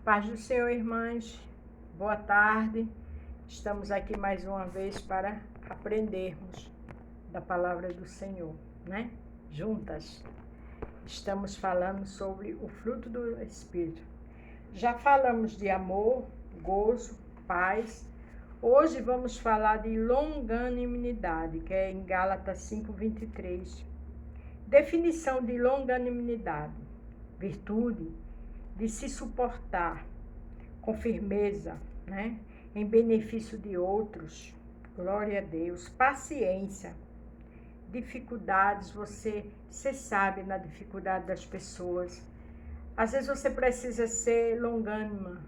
Paz do Senhor, irmãs. Boa tarde. Estamos aqui mais uma vez para aprendermos da palavra do Senhor, né? Juntas. Estamos falando sobre o fruto do Espírito. Já falamos de amor, gozo, paz. Hoje vamos falar de longanimidade, que é em Gálatas 5:23. Definição de longanimidade: virtude de se suportar com firmeza, né? Em benefício de outros. Glória a Deus. Paciência. Dificuldades, você sabe na dificuldade das pessoas. Às vezes você precisa ser longânima,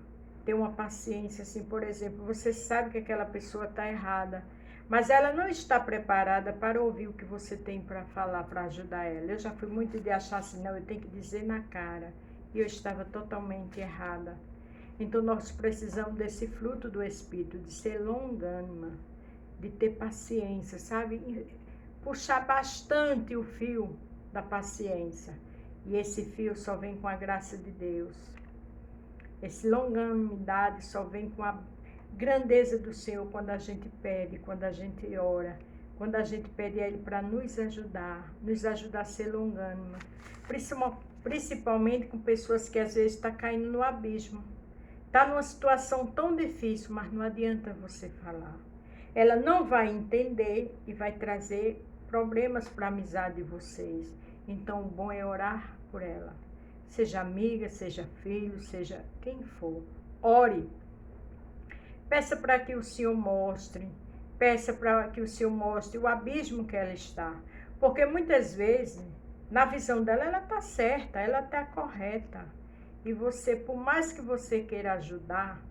ter uma paciência, assim, por exemplo, você sabe que aquela pessoa está errada, mas ela não está preparada para ouvir o que você tem para falar, para ajudar ela. Eu já fui muito de achar assim, não, eu tenho que dizer na cara, e eu estava totalmente errada. Então nós precisamos desse fruto do Espírito, de ser longânima, de ter paciência, sabe? E puxar bastante o fio da paciência. E esse fio só vem com a graça de Deus. Esse longanimidade só vem com a grandeza do Senhor quando a gente pede, quando a gente ora, quando a gente pede a Ele para nos ajudar a ser longânima. Principalmente com pessoas que às vezes estão caindo no abismo. Está numa situação tão difícil, mas não adianta você falar. Ela não vai entender e vai trazer problemas para a amizade de vocês. Então, o bom é orar por ela. Seja amiga, seja filho, seja quem for. Ore. Peça para que o Senhor mostre. Peça para que o Senhor mostre o abismo que ela está. Porque muitas vezes, na visão dela, ela está certa, ela está correta. E você, por mais que você queira ajudar,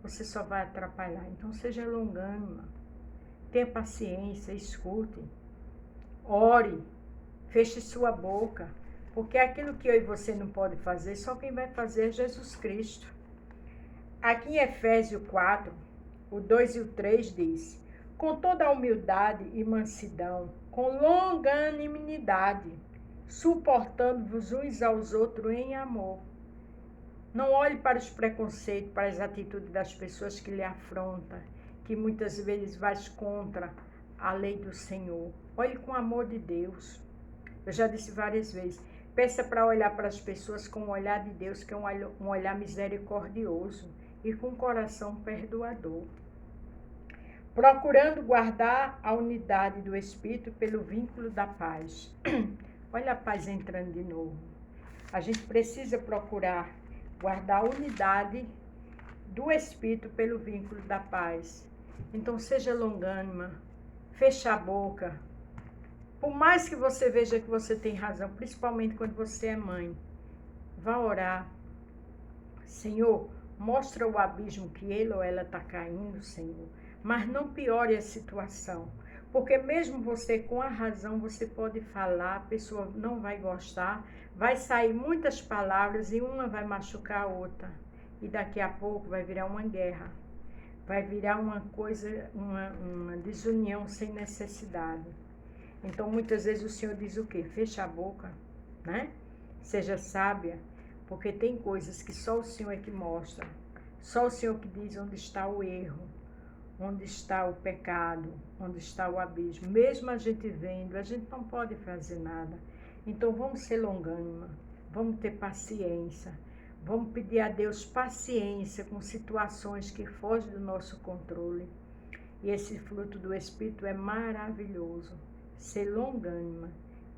você só vai atrapalhar. Então, seja longânima. Tenha paciência, escute. Ore. Feche sua boca. Porque aquilo que eu e você não pode fazer, só quem vai fazer é Jesus Cristo. Aqui em Efésios 4, o 2 e o 3 diz: com toda a humildade e mansidão, com longanimidade, suportando-vos uns aos outros em amor. Não olhe para os preconceitos, para as atitudes das pessoas que lhe afrontam, que muitas vezes vai contra a lei do Senhor. Olhe com o amor de Deus. Eu já disse várias vezes, peça para olhar para as pessoas com o olhar de Deus, que é um olhar misericordioso e com um coração perdoador. Procurando guardar a unidade do Espírito pelo vínculo da paz. Olha a paz entrando de novo. A gente precisa procurar guardar a unidade do Espírito pelo vínculo da paz. Então seja longânima, feche a boca. Por mais que você veja que você tem razão, principalmente quando você é mãe, vá orar. Senhor, mostra o abismo que ele ou ela está caindo, Senhor. Mas não piore a situação. Porque mesmo você com a razão, você pode falar, a pessoa não vai gostar, vai sair muitas palavras e uma vai machucar a outra. E daqui a pouco vai virar uma guerra. Vai virar uma coisa, uma desunião sem necessidade. Então, muitas vezes o Senhor diz o quê? Fecha a boca, né? Seja sábia, porque tem coisas que só o Senhor é que mostra. Só o Senhor que diz onde está o erro, onde está o pecado, onde está o abismo. Mesmo a gente vendo, a gente não pode fazer nada. Então, vamos ser longânima, vamos ter paciência, vamos pedir a Deus paciência com situações que fogem do nosso controle. E esse fruto do Espírito é maravilhoso. Ser longânima,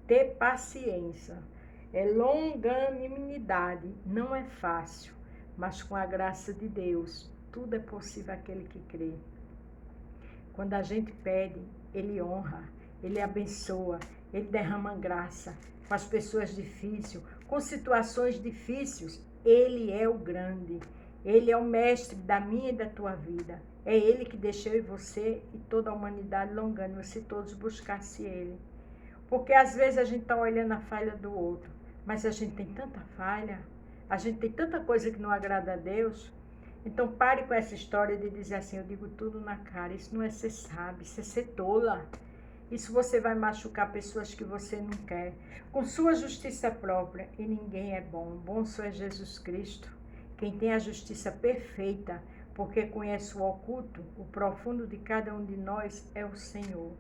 ter paciência, é longanimidade, não é fácil, mas com a graça de Deus, tudo é possível àquele que crê. Quando a gente pede, Ele honra, Ele abençoa, Ele derrama graça com as pessoas difíceis, com situações difíceis, Ele é o grande, Ele é o mestre da minha e da tua vida. É Ele que deixou eu e você e toda a humanidade longânima, se todos buscassem Ele. Porque às vezes a gente está olhando a falha do outro, mas a gente tem tanta falha, a gente tem tanta coisa que não agrada a Deus. Então pare com essa história de dizer assim, eu digo tudo na cara. Isso não é ser sábio, isso é ser tola. Isso você vai machucar pessoas que você não quer. Com sua justiça própria, e ninguém é bom. Bom só é Jesus Cristo. Quem tem a justiça perfeita, porque conhece o oculto, o profundo de cada um de nós, é o Senhor.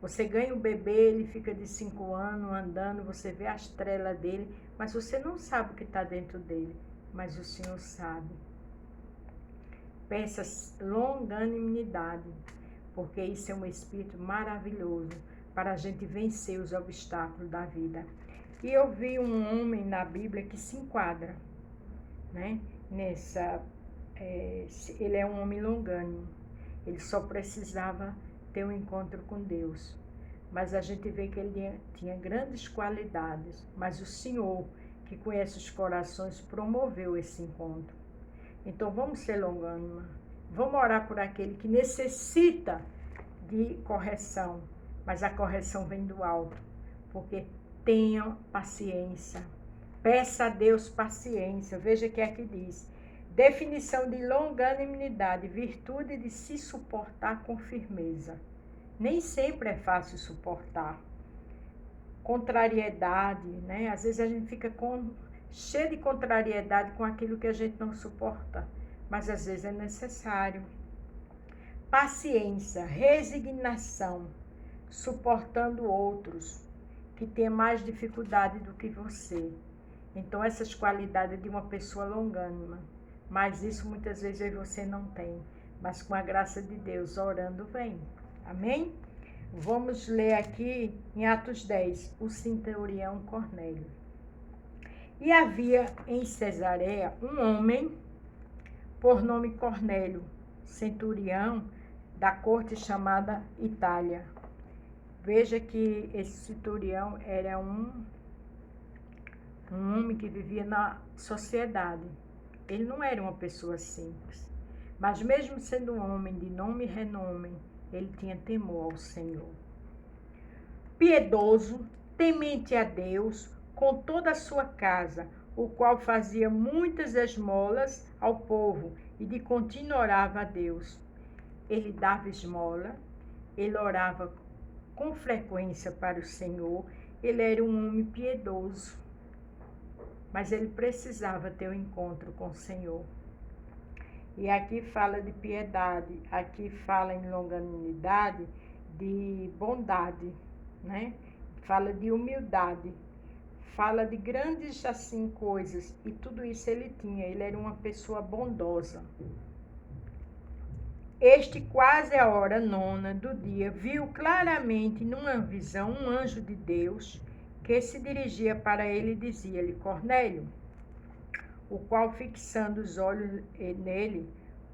Você ganha o bebê, ele fica de 5 anos andando, você vê as trelas dele, mas você não sabe o que está dentro dele, mas o Senhor sabe. Peça longanimidade, porque isso é um espírito maravilhoso para a gente vencer os obstáculos da vida. E eu vi um homem na Bíblia que se enquadra, né? Ele é um homem longânimo. Ele só precisava ter um encontro com Deus. Mas a gente vê que ele tinha grandes qualidades. Mas o Senhor, que conhece os corações, promoveu esse encontro. Então vamos ser longânimos. Vamos orar por aquele que necessita de correção. Mas a correção vem do alto. Porque tenha paciência. Peça a Deus paciência. Veja que aqui diz. Definição de longanimidade, virtude de se suportar com firmeza. Nem sempre é fácil suportar. Contrariedade, né? Às vezes a gente fica cheio de contrariedade com aquilo que a gente não suporta, mas às vezes é necessário. Paciência, resignação, suportando outros que têm mais dificuldade do que você. Então essas qualidades de uma pessoa longânima. Mas isso muitas vezes você não tem. Mas com a graça de Deus, orando, vem. Amém? Vamos ler aqui em Atos 10, o centurião Cornélio. E havia em Cesareia um homem, por nome Cornélio, centurião da corte chamada Itália. Veja que esse centurião era um homem que vivia na sociedade. Ele não era uma pessoa simples, mas mesmo sendo um homem de nome e renome, ele tinha temor ao Senhor. Piedoso, temente a Deus, com toda a sua casa, o qual fazia muitas esmolas ao povo e de contínuo orava a Deus. Ele dava esmola, ele orava com frequência para o Senhor, ele era um homem piedoso. Mas ele precisava ter um encontro com o Senhor. E aqui fala de piedade, aqui fala em longanimidade, de bondade, né? Fala de humildade, fala de grandes assim coisas. E tudo isso ele tinha, ele era uma pessoa bondosa. Este, quase a hora 9 do dia, viu claramente numa visão um anjo de Deus que se dirigia para ele e dizia-lhe, Cornélio, o qual, fixando os olhos nele,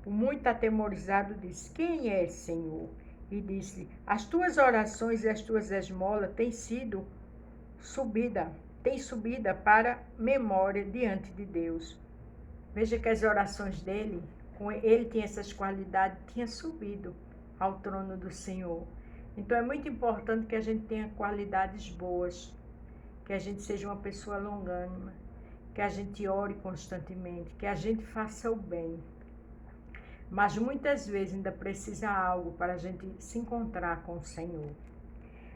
muito atemorizado, disse, quem é, Senhor? E disse-lhe, as tuas orações e as tuas esmolas têm subida para memória diante de Deus. Veja que as orações dele, ele tinha essas qualidades, tinha subido ao trono do Senhor. Então é muito importante que a gente tenha qualidades boas, que a gente seja uma pessoa longânima, que a gente ore constantemente, que a gente faça o bem. Mas muitas vezes ainda precisa algo para a gente se encontrar com o Senhor.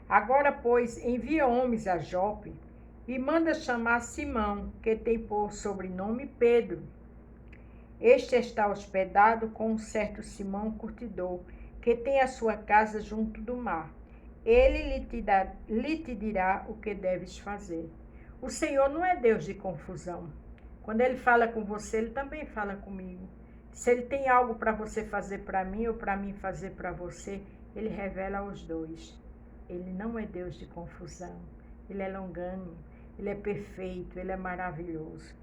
Agora, pois, envia homens a Jope e manda chamar Simão, que tem por sobrenome Pedro. Este está hospedado com um certo Simão curtidor, que tem a sua casa junto do mar. Ele lhe te dirá o que deves fazer. O Senhor não é Deus de confusão. Quando Ele fala com você, Ele também fala comigo. Se Ele tem algo para você fazer para mim ou para mim fazer para você, Ele revela aos dois. Ele não é Deus de confusão. Ele é longânimo, Ele é perfeito, Ele é maravilhoso.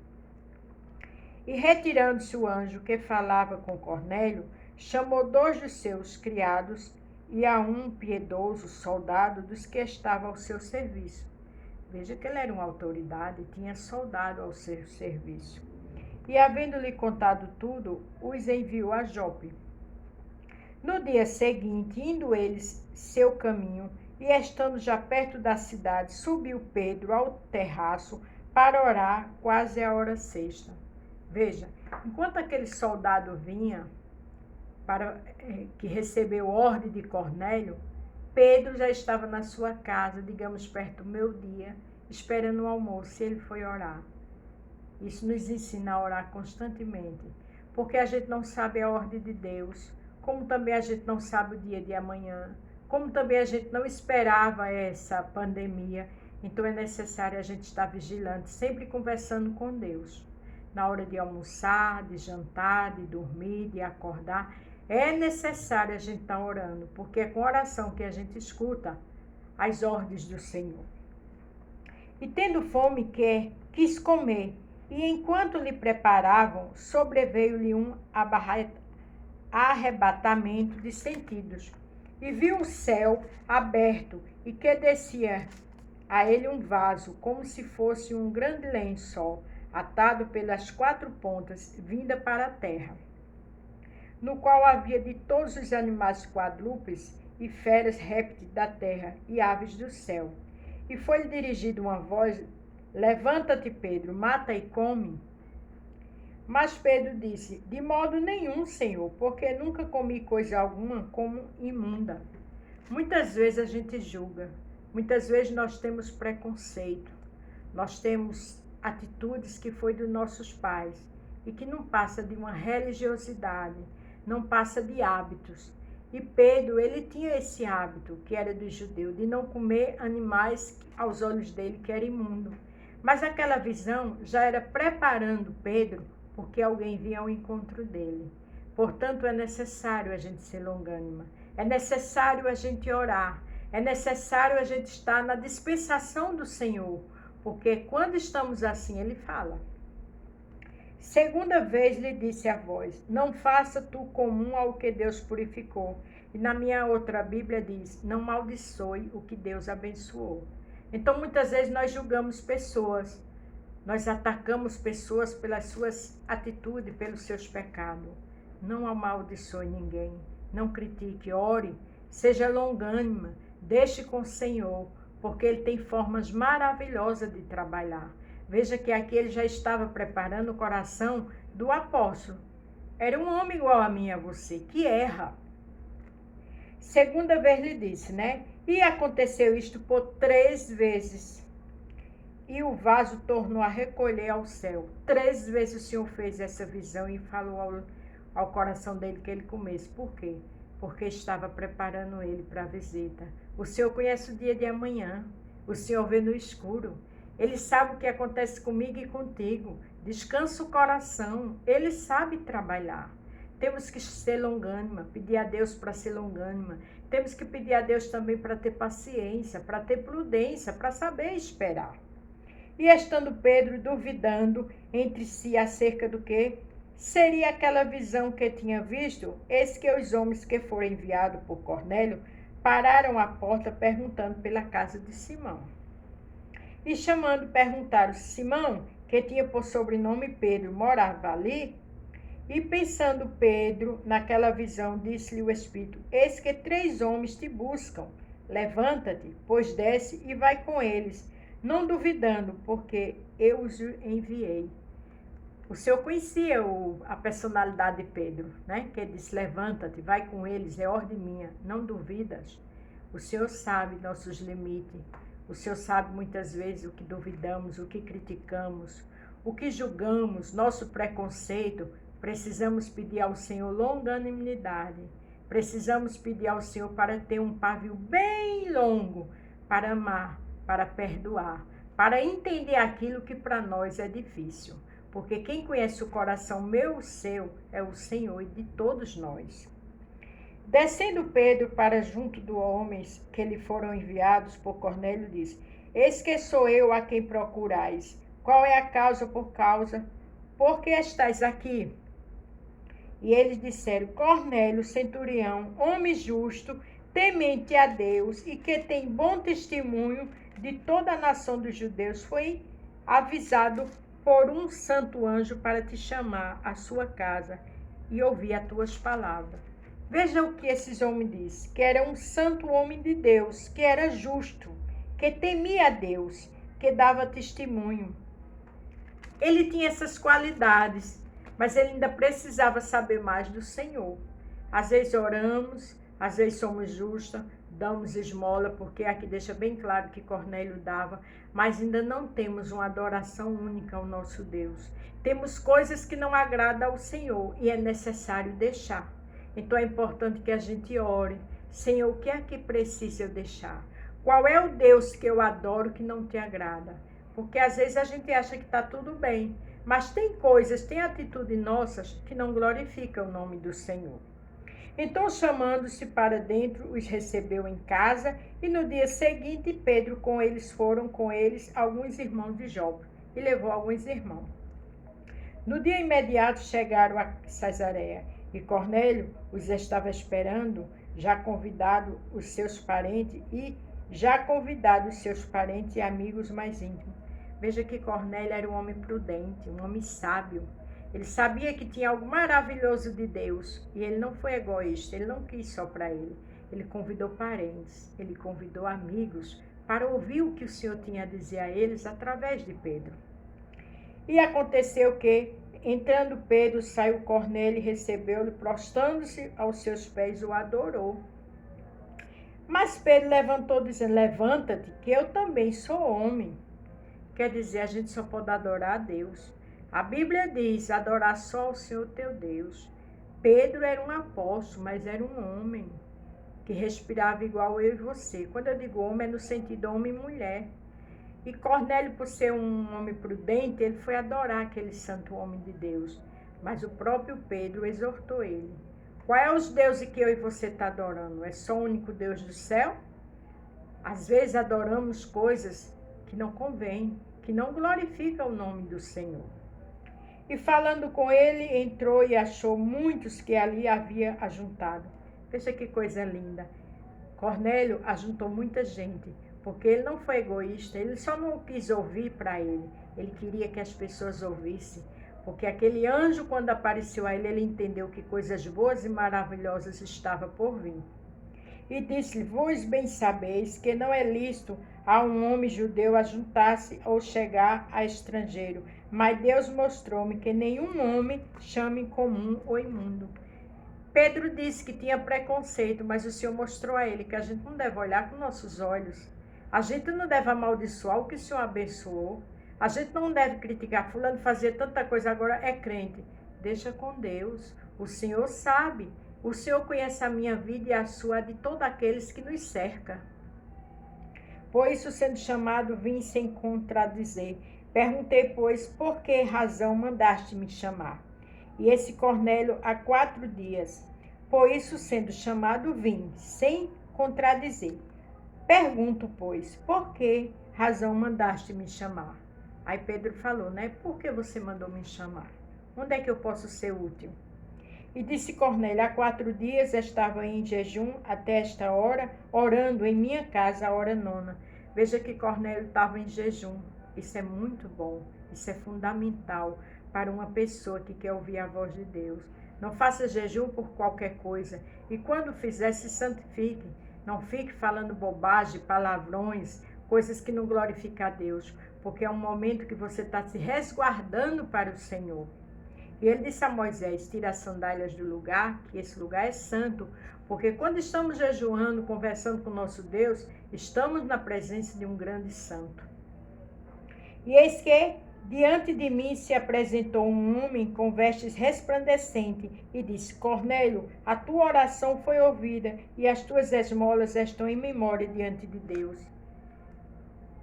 E retirando-se o anjo que falava com Cornélio, chamou 2 dos seus criados e a um piedoso soldado dos que estavam ao seu serviço. Veja que ele era uma autoridade e tinha soldado ao seu serviço. E, havendo-lhe contado tudo, os enviou a Jope. No dia seguinte, indo eles seu caminho, e estando já perto da cidade, subiu Pedro ao terraço para orar quase a hora sexta. Veja, enquanto aquele soldado vinha, que recebeu ordem de Cornélio, Pedro já estava na sua casa, digamos, perto do meio-dia, esperando o almoço, e ele foi orar. Isso nos ensina a orar constantemente, porque a gente não sabe a ordem de Deus, como também a gente não sabe o dia de amanhã, como também a gente não esperava essa pandemia. Então é necessário a gente estar vigilante, sempre conversando com Deus. Na hora de almoçar, de jantar, de dormir, de acordar, é necessário a gente estar orando, porque é com oração que a gente escuta as ordens do Senhor. E tendo fome, quis comer, e enquanto lhe preparavam, sobreveio-lhe um arrebatamento de sentidos, e viu o céu aberto, e que descia a ele um vaso, como se fosse um grande lençol, atado pelas 4 pontas, vinda para a terra, no qual havia de todos os animais quadrúpedes e feras répteis da terra e aves do céu. E foi-lhe dirigida uma voz: levanta-te, Pedro, mata e come. Mas Pedro disse: de modo nenhum, Senhor, porque nunca comi coisa alguma como imunda. Muitas vezes a gente julga, muitas vezes nós temos preconceito, nós temos atitudes que foi dos nossos pais e que não passa de uma religiosidade, não passa de hábitos. E Pedro, ele tinha esse hábito, que era do judeu, de não comer animais aos olhos dele, que era imundo. Mas aquela visão já era preparando Pedro, porque alguém vinha ao encontro dele. Portanto, é necessário a gente ser longânima, é necessário a gente orar, é necessário a gente estar na dispensação do Senhor, porque quando estamos assim, ele fala. Segunda vez lhe disse a voz: não faça tu comum ao que Deus purificou. E na minha outra Bíblia diz: não maldiçoe o que Deus abençoou. Então muitas vezes nós julgamos pessoas, nós atacamos pessoas pelas suas atitudes, pelos seus pecados. Não amaldiçoe ninguém, não critique, ore, seja longânima, deixe com o Senhor, porque Ele tem formas maravilhosas de trabalhar. Veja que aqui ele já estava preparando o coração do apóstolo. Era um homem igual a mim e a você, que erra. Segunda vez lhe disse, né? E aconteceu isto por 3 vezes. E o vaso tornou a recolher ao céu. 3 vezes o Senhor fez essa visão e falou ao coração dele que ele comesse. Por quê? Porque estava preparando ele para a visita. O Senhor conhece o dia de amanhã. O Senhor vê no escuro. Ele sabe o que acontece comigo e contigo. Descansa o coração. Ele sabe trabalhar. Temos que ser longânima, pedir a Deus para ser longânima. Temos que pedir a Deus também para ter paciência, para ter prudência, para saber esperar. E estando Pedro duvidando entre si acerca do que seria aquela visão que tinha visto, eis que os homens que foram enviados por Cornélio pararam à porta perguntando pela casa de Simão. E chamando, perguntaram: Simão, que tinha por sobrenome Pedro, morava ali? E pensando Pedro naquela visão, disse-lhe o Espírito: eis que 3 homens te buscam. Levanta-te, pois desce e vai com eles, não duvidando, porque eu os enviei. O Senhor conhecia a personalidade de Pedro, né? Que ele disse: levanta-te, vai com eles, é ordem minha, não duvidas. O Senhor sabe nossos limites. O Senhor sabe muitas vezes o que duvidamos, o que criticamos, o que julgamos, nosso preconceito. Precisamos pedir ao Senhor longanimidade. Precisamos pedir ao Senhor para ter um pavio bem longo, para amar, para perdoar, para entender aquilo que para nós é difícil. Porque quem conhece o coração meu e seu é o Senhor e de todos nós. Descendo Pedro para junto dos homens que lhe foram enviados por Cornélio, disse: eis que sou eu a quem procurais. Qual é a causa por que estais aqui? E eles disseram: Cornélio, centurião, homem justo, temente a Deus e que tem bom testemunho de toda a nação dos judeus, foi avisado por um santo anjo para te chamar à sua casa e ouvir as tuas palavras. Veja o que esses homens dizem: que era um santo homem de Deus, que era justo, que temia a Deus, que dava testemunho. Ele tinha essas qualidades, mas ele ainda precisava saber mais do Senhor. Às vezes oramos, às vezes somos justas, damos esmola, porque aqui deixa bem claro que Cornélio dava, mas ainda não temos uma adoração única ao nosso Deus. Temos coisas que não agradam ao Senhor e é necessário deixar. Então é importante que a gente ore. Senhor, o que é que precisa eu deixar? Qual é o Deus que eu adoro que não te agrada? Porque às vezes a gente acha que está tudo bem, mas tem coisas, tem atitudes nossas que não glorificam o nome do Senhor. Então, chamando-se para dentro, os recebeu em casa, e no dia seguinte, Pedro foram com eles alguns irmãos de Jope, e levou alguns irmãos. No dia imediato chegaram a Cesareia, e Cornélio os estava esperando, já convidado os seus parentes e amigos mais íntimos. Veja que Cornélio era um homem prudente, um homem sábio. Ele sabia que tinha algo maravilhoso de Deus e ele não foi egoísta, ele não quis só para ele. Ele convidou parentes, ele convidou amigos para ouvir o que o Senhor tinha a dizer a eles através de Pedro. E aconteceu que, entrando Pedro, saiu Cornélio e recebeu-lhe, prostrando-se aos seus pés, o adorou. Mas Pedro levantou, dizendo: levanta-te, que eu também sou homem. Quer dizer, a gente só pode adorar a Deus. A Bíblia diz: adorar só o Senhor teu Deus. Pedro era um apóstolo, mas era um homem que respirava igual eu e você. Quando eu digo homem, é no sentido homem e mulher. E Cornélio, por ser um homem prudente, ele foi adorar aquele santo homem de Deus. Mas o próprio Pedro exortou ele. Qual é os deuses que eu e você está adorando? É só o único Deus do céu? Às vezes adoramos coisas que não convém, que não glorificam o nome do Senhor. E falando com ele, entrou e achou muitos que ali havia ajuntado. Veja que coisa linda. Cornélio ajuntou muita gente, porque ele não foi egoísta, ele só não quis ouvir para ele. Ele queria que as pessoas ouvissem, porque aquele anjo, quando apareceu a ele, ele entendeu que coisas boas e maravilhosas estavam por vir. E disse-lhe: vós bem sabeis que não é lícito a um homem judeu ajuntar-se ou chegar a estrangeiro, mas Deus mostrou-me que nenhum homem chame comum ou imundo. Pedro disse que tinha preconceito, mas o Senhor mostrou a ele que a gente não deve olhar com nossos olhos. A gente não deve amaldiçoar o que o Senhor abençoou. A gente não deve criticar: fulano fazia tanta coisa, agora é crente. Deixa com Deus. O Senhor sabe. O Senhor conhece a minha vida e a sua, de todos aqueles que nos cercam. Por isso, sendo chamado, vim sem contradizer. Perguntei, pois, por que razão mandaste me chamar? E esse Cornélio há 4 dias. Por isso, sendo chamado, vim sem contradizer. Pergunto, pois, por que razão mandaste me chamar? Aí Pedro falou, né? Por que você mandou me chamar? Onde é que eu posso ser útil? E disse Cornélio: há 4 dias estava em jejum até esta hora, orando em minha casa, a hora 9. Veja que Cornélio estava em jejum. Isso é muito bom, isso é fundamental para uma pessoa que quer ouvir a voz de Deus. Não faça jejum por qualquer coisa. E quando fizer, se santifique. Não fique falando bobagem, palavrões, coisas que não glorificam a Deus. Porque é um momento que você está se resguardando para o Senhor. E ele disse a Moisés: tira as sandálias do lugar, que esse lugar é santo. Porque quando estamos jejuando, conversando com o nosso Deus, estamos na presença de um grande santo. E eis que diante de mim se apresentou um homem com vestes resplandecentes e disse: Cornélio, a tua oração foi ouvida e as tuas esmolas estão em memória diante de Deus.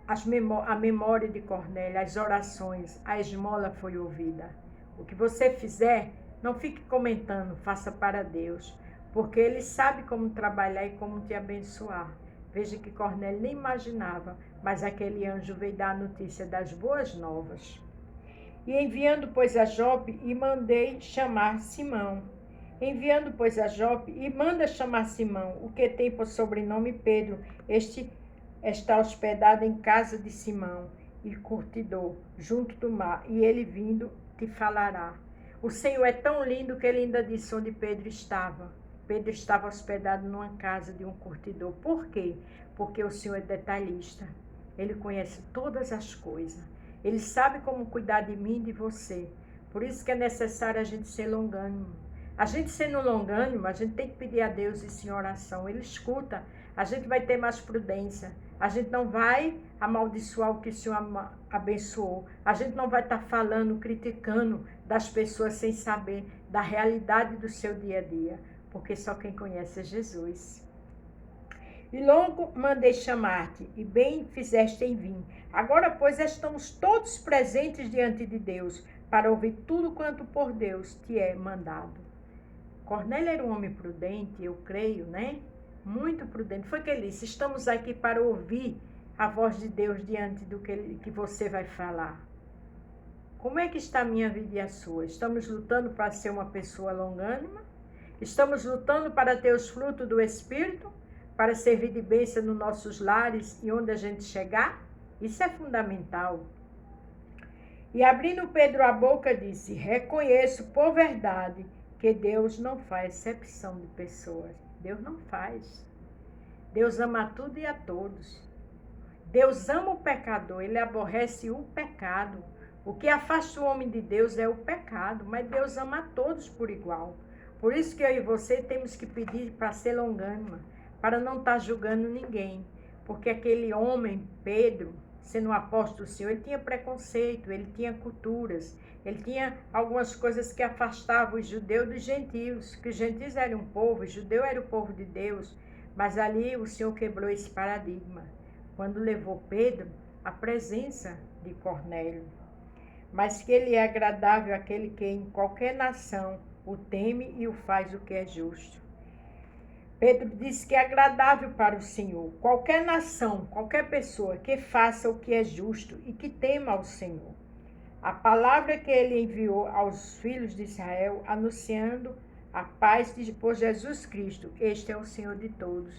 A memória de Cornélio, as orações, a esmola foi ouvida. O que você fizer, não fique comentando, faça para Deus, porque Ele sabe como trabalhar e como te abençoar. Veja que Cornélio nem imaginava, mas aquele anjo veio dar a notícia das boas novas. E enviando, pois, a Jope, e mandei chamar Simão. Enviando, pois, a Jope, e manda chamar Simão, o que tem por sobrenome Pedro. Este está hospedado em casa de Simão, e curtidor, junto do mar, e ele vindo te falará. O Senhor é tão lindo que ele ainda disse onde Pedro estava. Pedro estava hospedado numa casa de um curtidor. Por quê? Porque o Senhor é detalhista. Ele conhece todas as coisas. Ele sabe como cuidar de mim e de você. Por isso que é necessário a gente ser longânimo. A gente sendo longânimo, a gente tem que pedir a Deus isso em oração. Ele escuta. a gente vai ter mais prudência, a gente não vai amaldiçoar o que o Senhor abençoou, a gente não vai estar falando, criticando das pessoas sem saber da realidade do seu dia a dia, porque só quem conhece é Jesus. E logo mandei chamar-te, e bem fizeste em vir. Agora, pois, estamos todos presentes diante de Deus, para ouvir tudo quanto por Deus te é mandado. Cornélio era um homem prudente, eu creio, né? Muito prudente. Foi que ele disse, estamos aqui para ouvir a voz de Deus diante do que você vai falar. Como é que está a minha vida e a sua? Estamos lutando para ser uma pessoa longânima? Estamos lutando para ter os frutos do Espírito? Para servir de bênção nos nossos lares e onde a gente chegar? Isso é fundamental. E abrindo Pedro a boca, disse, reconheço por verdade que Deus não faz exceção de pessoas. Deus não faz. Deus ama a tudo e a todos. Deus ama o pecador, ele aborrece o pecado. O que afasta o homem de Deus é o pecado, mas Deus ama a todos por igual. Por isso que eu e você temos que pedir para ser longânima, para não estar julgando ninguém. Porque aquele homem, Pedro, sendo um apóstolo do Senhor, ele tinha preconceito, ele tinha culturas, ele tinha algumas coisas que afastavam os judeus dos gentios, que os gentios eram um povo, o judeu era o povo de Deus, mas ali o Senhor quebrou esse paradigma, quando levou Pedro à presença de Cornélio. Mas que ele é agradável àquele que em qualquer nação o teme e o faz o que é justo. Pedro disse que é agradável para o Senhor, qualquer nação, qualquer pessoa que faça o que é justo e que tema ao Senhor. A palavra que ele enviou aos filhos de Israel, anunciando a paz por Jesus Cristo, este é o Senhor de todos.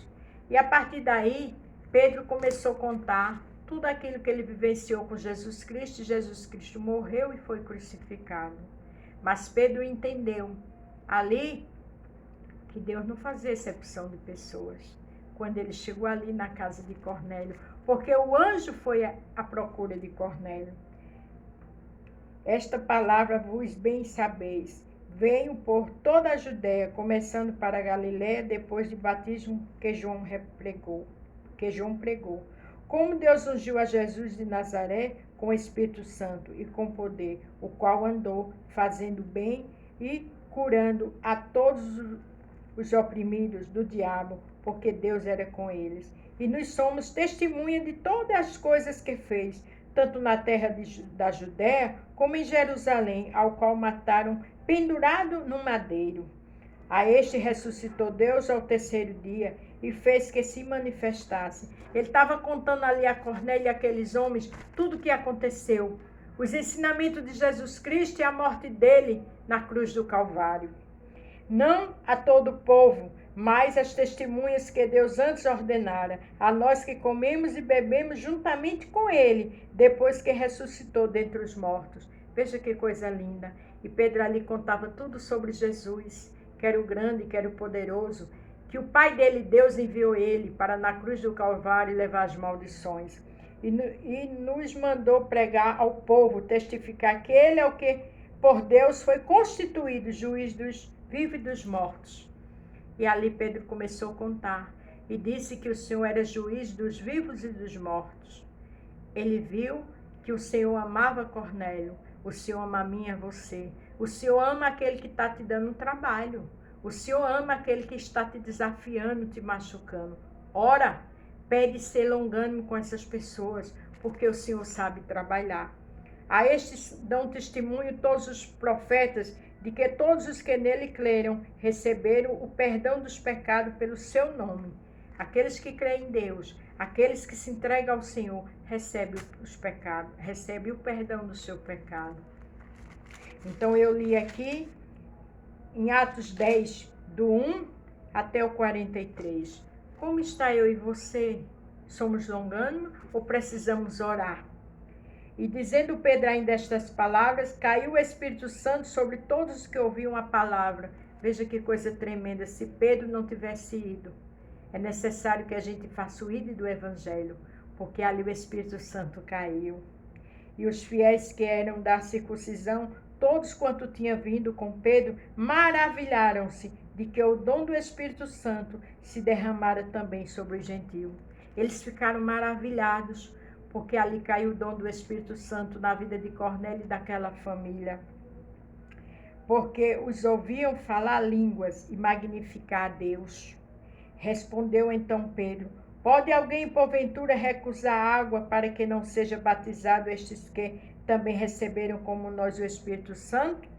E a partir daí, Pedro começou a contar tudo aquilo que ele vivenciou com Jesus Cristo. Jesus Cristo morreu e foi crucificado. Mas Pedro entendeu ali que Deus não fazia exceção de pessoas. Quando ele chegou ali na casa de Cornélio, porque o anjo foi à procura de Cornélio. Esta palavra vos bem sabeis. Veio por toda a Judéia, começando para a Galiléia, depois do batismo que João pregou. Como Deus ungiu a Jesus de Nazaré com o Espírito Santo e com poder, o qual andou fazendo bem e curando a todos os oprimidos do diabo, porque Deus era com eles. E nós somos testemunha de todas as coisas que fez, tanto na terra da Judéia, como em Jerusalém, ao qual mataram pendurado no madeiro. A este ressuscitou Deus ao terceiro dia e fez que se manifestasse. Ele estava contando ali a Cornélio e aqueles homens tudo o que aconteceu. Os ensinamentos de Jesus Cristo e a morte dele na cruz do Calvário. Não a todo o povo, mas as testemunhas que Deus antes ordenara, a nós que comemos e bebemos juntamente com ele, depois que ressuscitou dentre os mortos. Veja que coisa linda. E Pedro ali contava tudo sobre Jesus, que era o grande, que era o poderoso, que o Pai dele, Deus, enviou ele para na cruz do Calvário levar as maldições. E nos mandou pregar ao povo, testificar que ele é o que por Deus foi constituído juiz dos vivos e dos mortos. E ali Pedro começou a contar e disse que o Senhor era juiz dos vivos e dos mortos. Ele viu que o Senhor amava Cornélio, o Senhor ama a mim e a você. O Senhor ama aquele que está te dando um trabalho. O Senhor ama aquele que está te desafiando, te machucando. Ora, pede ser longânimo com essas pessoas, porque o Senhor sabe trabalhar. A estes dão testemunho todos os profetas, de que todos os que nele creram receberam o perdão dos pecados pelo seu nome. Aqueles que creem em Deus, aqueles que se entregam ao Senhor, recebem os pecados, recebem o perdão do seu pecado. Então eu li aqui em Atos 10, do 1 até o 43. Como está eu e você? Somos longânimos ou precisamos orar? E dizendo Pedro ainda estas palavras, caiu o Espírito Santo sobre todos os que ouviam a palavra. Veja que coisa tremenda, se Pedro não tivesse ido. É necessário que a gente faça o ídolo do Evangelho, porque ali o Espírito Santo caiu. E os fiéis que eram da circuncisão, todos quanto tinham vindo com Pedro, maravilharam-se de que o dom do Espírito Santo se derramara também sobre os gentios. Eles ficaram maravilhados, porque ali caiu o dom do Espírito Santo na vida de Cornélio e daquela família. Porque os ouviam falar línguas e magnificar a Deus. Respondeu então Pedro: pode alguém porventura recusar água para que não seja batizado estes que também receberam como nós o Espírito Santo?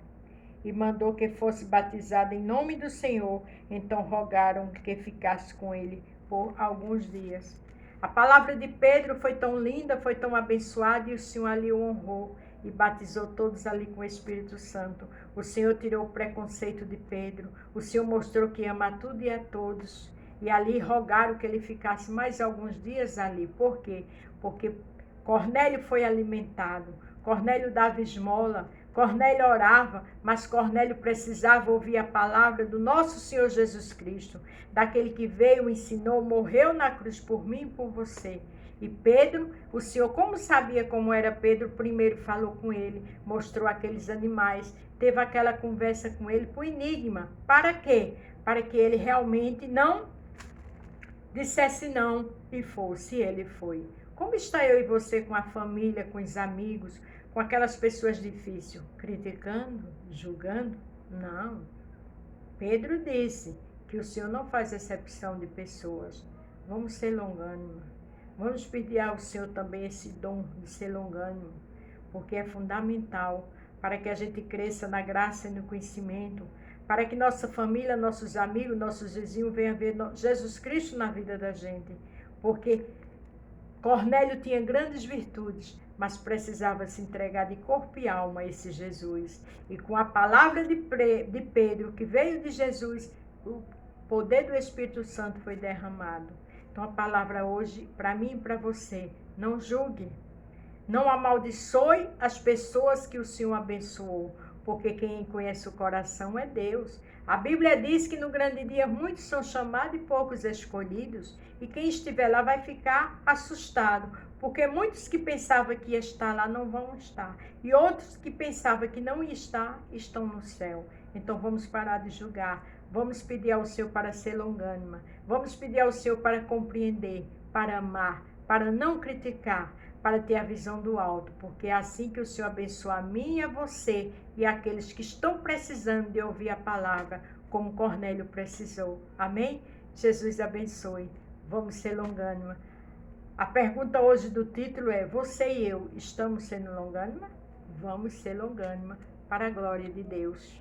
E mandou que fosse batizado em nome do Senhor. Então rogaram que ficasse com ele por alguns dias. A palavra de Pedro foi tão linda, foi tão abençoada, e o Senhor ali o honrou e batizou todos ali com o Espírito Santo. O Senhor tirou o preconceito de Pedro, o Senhor mostrou que ama a tudo e a todos. E ali rogaram que ele ficasse mais alguns dias ali. Por quê? Porque Cornélio foi alimentado, Cornélio dava esmola, Cornélio orava, mas Cornélio precisava ouvir a palavra do nosso Senhor Jesus Cristo, daquele que veio, ensinou, morreu na cruz por mim e por você. E Pedro, o Senhor, como sabia como era Pedro, primeiro falou com ele, mostrou aqueles animais, teve aquela conversa com ele por enigma. Para quê? Para que ele realmente não dissesse não e fosse. Ele foi. Como está eu e você com a família, com os amigos, com aquelas pessoas difíceis? Criticando? Julgando? Não. Pedro disse que o Senhor não faz exceção de pessoas. Vamos ser longânimos. Vamos pedir ao Senhor também esse dom de ser longânimo, porque é fundamental para que a gente cresça na graça e no conhecimento, para que nossa família, nossos amigos, nossos vizinhos venham ver Jesus Cristo na vida da gente. Porque Cornélio tinha grandes virtudes, mas precisava se entregar de corpo e alma a esse Jesus. E com a palavra de Pedro, que veio de Jesus, o poder do Espírito Santo foi derramado. Então a palavra hoje, para mim e para você, não julgue. Não amaldiçoe as pessoas que o Senhor abençoou, porque quem conhece o coração é Deus. A Bíblia diz que no grande dia muitos são chamados e poucos escolhidos, e quem estiver lá vai ficar assustado, porque muitos que pensavam que ia estar lá não vão estar, e outros que pensavam que não ia estar, estão no céu. Então vamos parar de julgar, vamos pedir ao Senhor para ser longânima, vamos pedir ao Senhor para compreender, para amar, para não criticar, para ter a visão do alto, porque é assim que o Senhor abençoa a mim e a você e aqueles que estão precisando de ouvir a palavra, como Cornélio precisou. Amém? Jesus abençoe. Vamos ser longânima. A pergunta hoje do título é: você e eu estamos sendo longânima? Vamos ser longânima para a glória de Deus.